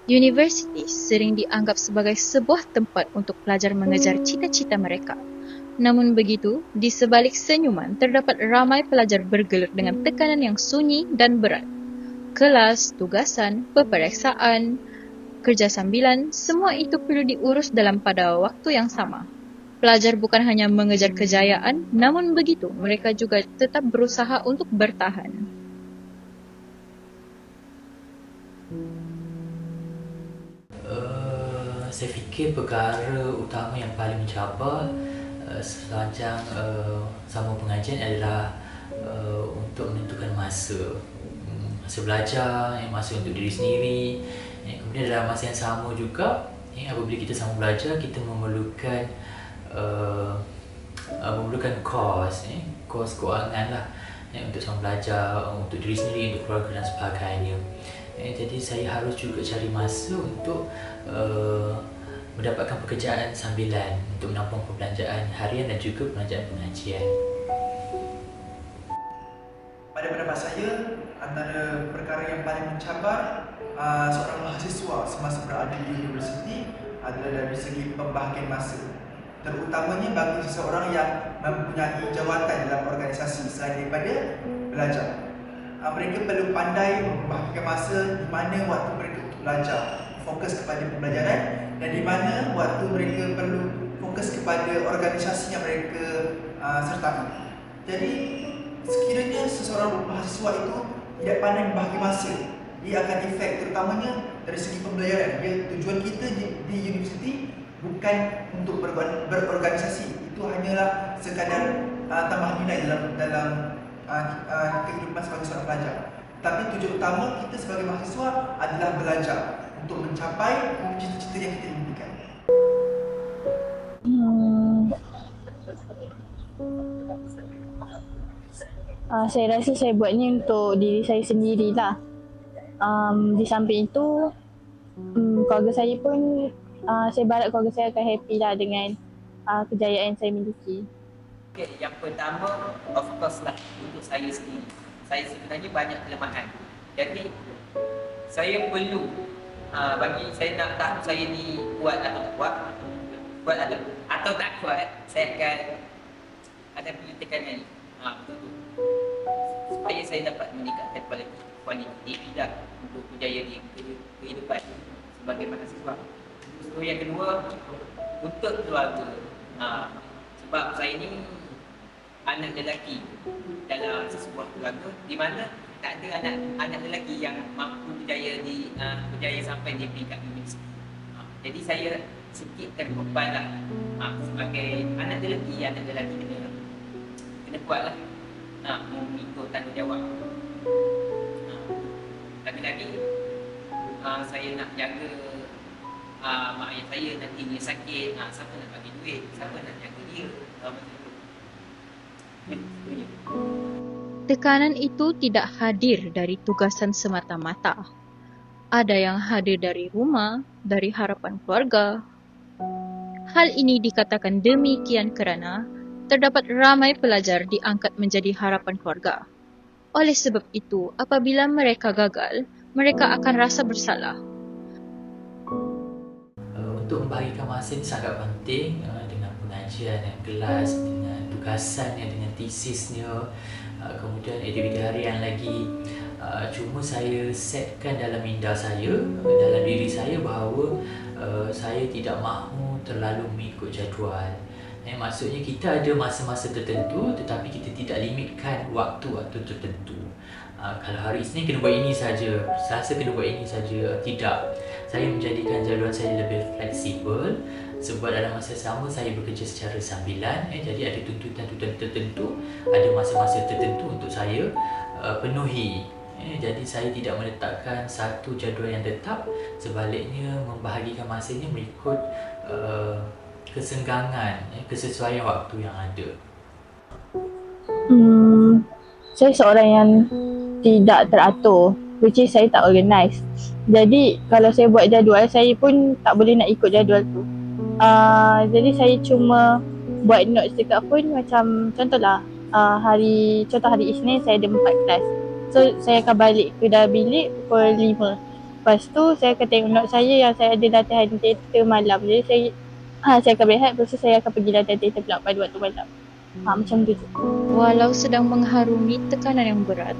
Universiti sering dianggap sebagai sebuah tempat untuk pelajar mengejar cita-cita mereka. Namun begitu, di sebalik senyuman terdapat ramai pelajar bergelut dengan tekanan yang sunyi dan berat. Kelas, tugasan, peperiksaan, kerja sambilan, semua itu perlu diurus dalam pada waktu yang sama. Pelajar bukan hanya mengejar kejayaan, namun begitu mereka juga tetap berusaha untuk bertahan. Saya fikir perkara utama yang paling mencabar sepanjang sama pengajian adalah untuk menentukan masa. Masa belajar, masa untuk diri sendiri. Kemudian dalam masa yang sama juga, apabila kita sama belajar, kita memerlukan kos kewangan lah, untuk sama belajar, untuk diri sendiri, untuk keluarga dan sebagainya. Jadi saya harus juga cari masa untuk mendapatkan pekerjaan sambilan untuk menampung perbelanjaan harian dan juga perbelanjaan pengajian. Pada pendapat saya, antara perkara yang paling mencabar seorang mahasiswa semasa berada di universiti adalah dari segi pembahagian masa, terutamanya bagi seseorang yang mempunyai jawatan dalam organisasi selain daripada belajar. Mereka perlu pandai membahagikan masa di mana waktu mereka untuk belajar fokus kepada pembelajaran dan di mana waktu mereka perlu fokus kepada organisasi yang mereka sertai. Jadi sekiranya seseorang mahasiswa itu tidak pandai membahagi masa, dia akan efek terutamanya dari segi pembelajaran. Tujuan kita di universiti bukan untuk berorganisasi, itu hanyalah sekadar tambah nilai dalam kehidupan sebagai seorang pelajar. Tapi tujuan utama kita sebagai mahasiswa adalah belajar untuk mencapai cita-cita yang kita impikan. Saya rasa saya buatnya untuk diri saya sendirilah. Di samping itu, keluarga saya pun, saya berharap keluarga saya akan happy lah dengan kejayaan yang saya miliki. Yang pertama, of course lah, untuk saya sendiri. Saya sebenarnya banyak kelemahan. Jadi, saya perlu, bagi saya nak tahu saya ni kuat atau tak kuat, atau tak kuat, saya akan ada perlu tekanan ni. Supaya saya dapat meningkatkan kualiti diri dah untuk berjaya di kehidupan sebagai mahasiswa. So, yang kedua, untuk keluarga. Sebab saya ni anak lelaki dalam sebuah keluarga di mana tak ada anak lelaki yang mampu berjaya sampai di peringkat universiti. Jadi saya sikitkan beban lah, sebagai anak lelaki kena buat lah, mengikut tanggungjawab. Lagi-lagi saya nak jaga mak ayah saya nanti dia sakit, siapa nak bagi duit, siapa nak jaga dia. Tekanan itu tidak hadir dari tugasan semata-mata. Ada yang hadir dari rumah, dari harapan keluarga. Hal ini dikatakan demikian kerana terdapat ramai pelajar diangkat menjadi harapan keluarga. Oleh sebab itu, apabila mereka gagal, mereka akan rasa bersalah. Untuk membahagikan masa ini sangat penting, dengan pengajian, dengan kelas, dengan tugasannya, dengan tesisnya, kemudian aktiviti harian lagi. Cuma saya setkan dalam minda saya, dalam diri saya bahawa saya tidak mahu terlalu mengikut jadual. Maksudnya kita ada masa-masa tertentu tetapi kita tidak limitkan waktu-waktu tertentu. Kalau hari Isnin kena buat ini saja, Selasa kena buat ini saja, tidak. Saya menjadikan jadual saya lebih fleksibel sebab dalam masa sama saya bekerja secara sambilan. Jadi ada tuntutan-tuntutan tertentu, ada masa-masa tertentu untuk saya penuhi. Jadi saya tidak meletakkan satu jadual yang tetap, sebaliknya membahagikan masanya mengikut kesenggangan, kesesuaian waktu yang ada. Saya seorang yang tidak teratur, which is saya tak organize. Jadi kalau saya buat jadual, saya pun tak boleh nak ikut jadual tu. Jadi saya cuma buat notes dekat phone macam contohlah hari Isnin saya ada 4 kelas. So saya akan balik ke dalam bilik pukul 5. Lepas tu saya akan tengok note saya yang saya ada latihan teater malam. Jadi saya akan berehat, lepas tu saya akan pergi latihan teater pula pada waktu malam. Macam tu je. Walau sedang mengharungi tekanan yang berat,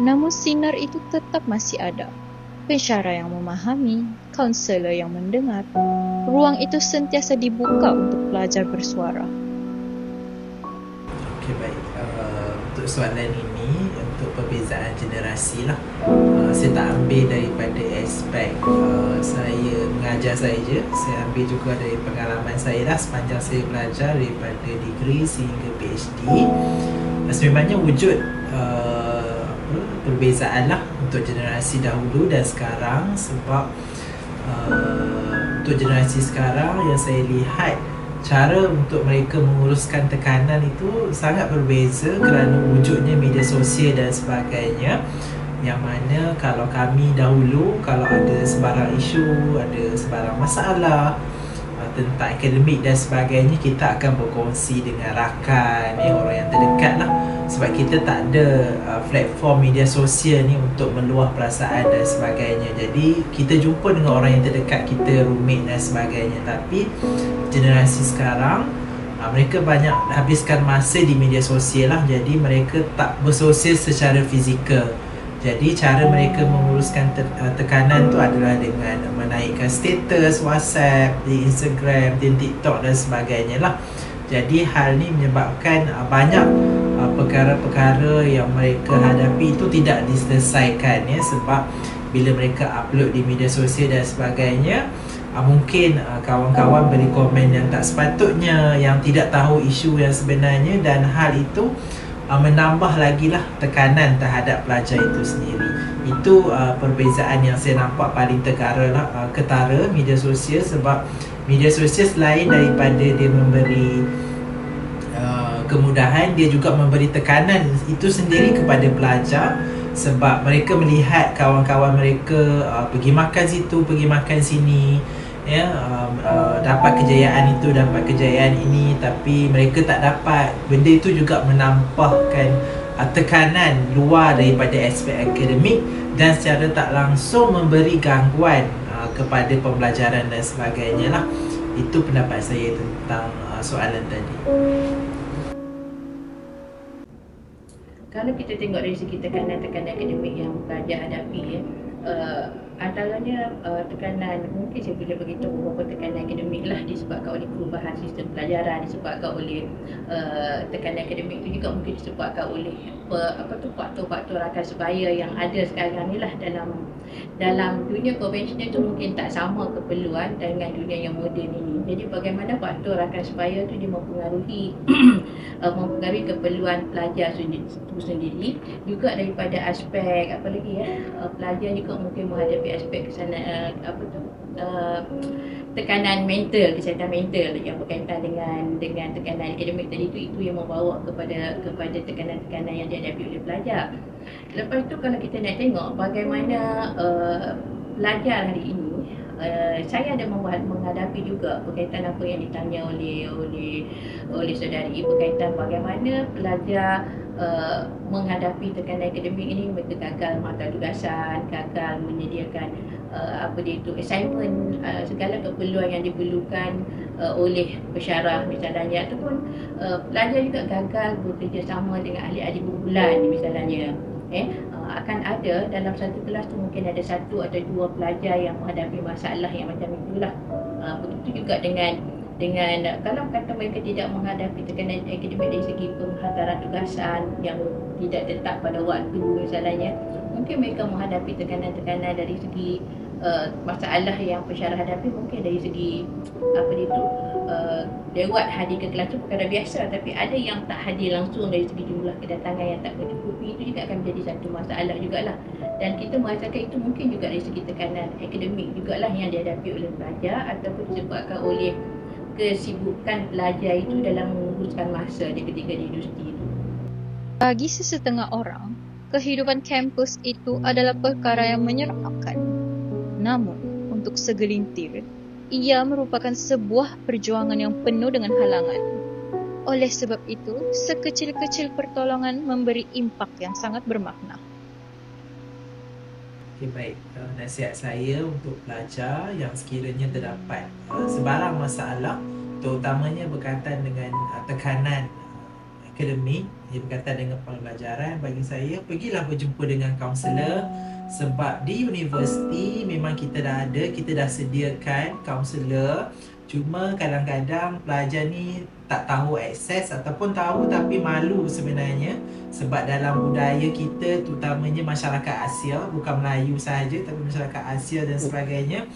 namun sinar itu tetap masih ada. Pensyarah yang memahami, kaunselor yang mendengar. Ruang itu sentiasa dibuka untuk pelajar bersuara. Okey, baik. Untuk soalan ini, untuk perbezaan generasi lah, saya tak ambil daripada aspek saya mengajar saja. Saya ambil juga dari pengalaman saya lah sepanjang saya belajar daripada degree sehingga PhD. Sebenarnya wujud perbezaan lah untuk generasi dahulu dan sekarang, sebab untuk generasi sekarang yang saya lihat, cara untuk mereka menguruskan tekanan itu sangat berbeza kerana wujudnya media sosial dan sebagainya. Yang mana kalau kami dahulu, kalau ada sebarang isu, ada sebarang masalah tentang akademik dan sebagainya, kita akan berkongsi dengan rakan, orang yang terdekat lah. Sebab kita tak ada platform media sosial ni untuk meluah perasaan dan sebagainya. Jadi kita jumpa dengan orang yang terdekat kita, roommate dan sebagainya. Tapi generasi sekarang, mereka banyak habiskan masa di media sosial lah. Jadi mereka tak bersosial secara fizikal. Jadi cara mereka menguruskan tekanan tu adalah dengan menaikkan status WhatsApp, di Instagram, di TikTok dan sebagainya lah. Jadi hal ni menyebabkan banyak perkara-perkara yang mereka hadapi itu tidak diselesaikan, ya. Sebab bila mereka upload di media sosial dan sebagainya, mungkin kawan-kawan beri komen yang tak sepatutnya, yang tidak tahu isu yang sebenarnya, dan hal itu menambah lagi lah tekanan terhadap pelajar itu sendiri. Itu perbezaan yang saya nampak paling ketara media sosial. Sebab media sosial selain daripada dia memberi kemudahan, dia juga memberi tekanan itu sendiri kepada pelajar. Sebab mereka melihat kawan-kawan mereka pergi makan situ, pergi makan sini, ya, dapat kejayaan itu, dapat kejayaan ini, tapi mereka tak dapat. Benda itu juga menambahkan tekanan luar daripada aspek akademik dan secara tak langsung memberi gangguan kepada pembelajaran dan sebagainya lah. Itu pendapat saya tentang soalan tadi. Kalau kita tengok dari segi tekanan-tekanan akademik yang pelajar hadapi, antaranya tekanan, mungkin saya boleh beritahu beberapa tekanan akademik lah disebabkan oleh perubahan sistem pelajaran, disebabkan oleh tekanan akademik itu juga mungkin disebabkan oleh faktor-faktor rakan sebaya yang ada sekarang ni lah. Dalam dunia konvensional itu mungkin tak sama keperluan dengan dunia yang moden ini. Jadi bagaimana faktor rakan sebaya itu dia mempengaruhi keperluan pelajar itu sendiri. Juga daripada aspek pelajar juga mungkin menghadapi aspek tekanan mental, kesihatan mental yang berkaitan dengan tekanan akademik tadi itu yang membawa kepada tekanan-tekanan yang dihadapi oleh pelajar. Lepas tu kalau kita nak tengok bagaimana pelajar hari ini, saya ada menghadapi juga berkaitan apa yang ditanya oleh saudari berkaitan bagaimana pelajar menghadapi tekanan akademik ini. Mereka gagal mata tugasan, gagal menyediakan assignment, segala keperluan yang diperlukan oleh pensyarah misalnya, ataupun pelajar juga gagal bekerjasama dengan ahli-ahli berbulan misalnya. Akan ada dalam satu kelas tu mungkin ada satu atau dua pelajar yang menghadapi masalah yang macam itulah. Begitu juga dengan kalau kata mereka tidak menghadapi tekanan akademik dari segi penghantaran tugasan yang tidak tetap pada waktu misalnya, mungkin mereka menghadapi tekanan-tekanan dari segi masalah yang pensyarah hadapi mungkin dari segi lewat hadir ke kelas tu perkara biasa, tapi ada yang tak hadir langsung dari segi jumlah kedatangan yang tak mencukupi. Itu juga akan menjadi satu masalah jugalah, dan kita merasakan itu mungkin juga dari segi tekanan akademik jugalah yang dihadapi oleh pelajar, ataupun disebabkan oleh kesibukan pelajar itu dalam menguruskan masa dia ketika di universiti itu. Bagi sesetengah orang, kehidupan kampus itu adalah perkara yang menyeramkan. Namun, untuk segelintir, ia merupakan sebuah perjuangan yang penuh dengan halangan. Oleh sebab itu, sekecil-kecil pertolongan memberi impak yang sangat bermakna. Okay, baik. Nasihat saya untuk pelajar yang sekiranya terdapat sebarang masalah, terutamanya berkaitan dengan tekanan akademik, yang berkaitan dengan pembelajaran, bagi saya pergilah berjumpa dengan kaunselor. Sebab di universiti memang kita dah sediakan kaunselor. Cuma kadang-kadang pelajar ni tak tahu akses, ataupun tahu tapi malu sebenarnya. Sebab dalam budaya kita, terutamanya masyarakat Asia, bukan Melayu sahaja tapi masyarakat Asia dan sebagainya,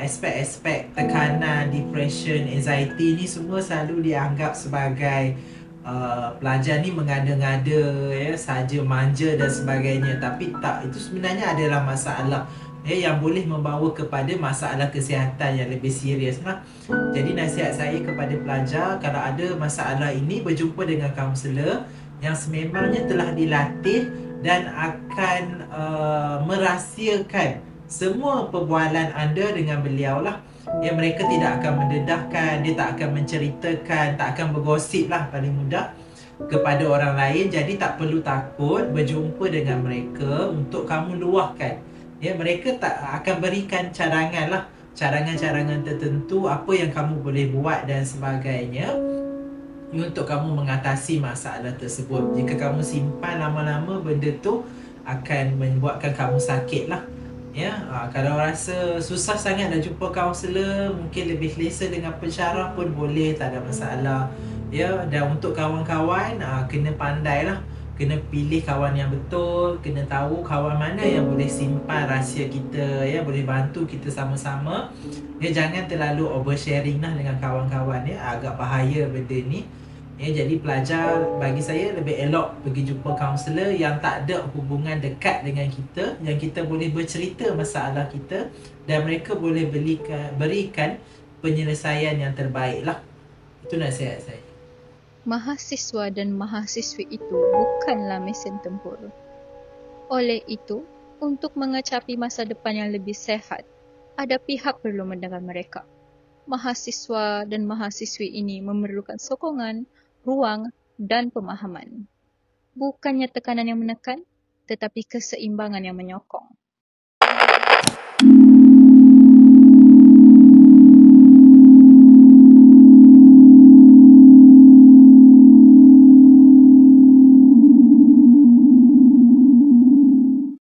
aspek-aspek tekanan, depression, anxiety ni semua selalu dianggap sebagai pelajar ni mengada-ngada, ya, saja manja dan sebagainya. Tapi tak, itu sebenarnya adalah masalah yang boleh membawa kepada masalah kesihatan yang lebih serius lah. Jadi nasihat saya kepada pelajar, kalau ada masalah ini, berjumpa dengan kaunselor yang sememangnya telah dilatih dan akan merahsiakan semua perbualan anda dengan beliau lah. Ya, mereka tidak akan mendedahkan, dia tak akan menceritakan, tak akan bergosip lah paling mudah kepada orang lain. Jadi tak perlu takut berjumpa dengan mereka untuk kamu luahkan. Ya, mereka tak akan berikan cadangan lah, cadangan-cadangan tertentu apa yang kamu boleh buat dan sebagainya untuk kamu mengatasi masalah tersebut. Jika kamu simpan lama-lama, benda tu akan membuatkan kamu sakit lah. Ya, kalau rasa susah sangat nak jumpa kaunselor, mungkin lebih selesa dengan pensyarah pun boleh, tak ada masalah. Ya, dan untuk kawan-kawan, kena pandai lah, kena pilih kawan yang betul, kena tahu kawan mana yang boleh simpan rahsia kita, ya, boleh bantu kita sama-sama. Ya, jangan terlalu oversharing lah dengan kawan-kawan, ya, agak bahaya benda ni. Ya, jadi pelajar, bagi saya lebih elok pergi jumpa kaunselor yang tak ada hubungan dekat dengan kita, yang kita boleh bercerita masalah kita dan mereka boleh berikan penyelesaian yang terbaik lah. Itu nasihat saya. Mahasiswa dan mahasiswi itu bukanlah mesin tempur. Oleh itu, untuk mengecapi masa depan yang lebih sehat, ada pihak perlu mendengar mereka. Mahasiswa dan mahasiswi ini memerlukan sokongan, ruang dan pemahaman. Bukannya tekanan yang menekan, tetapi keseimbangan yang menyokong.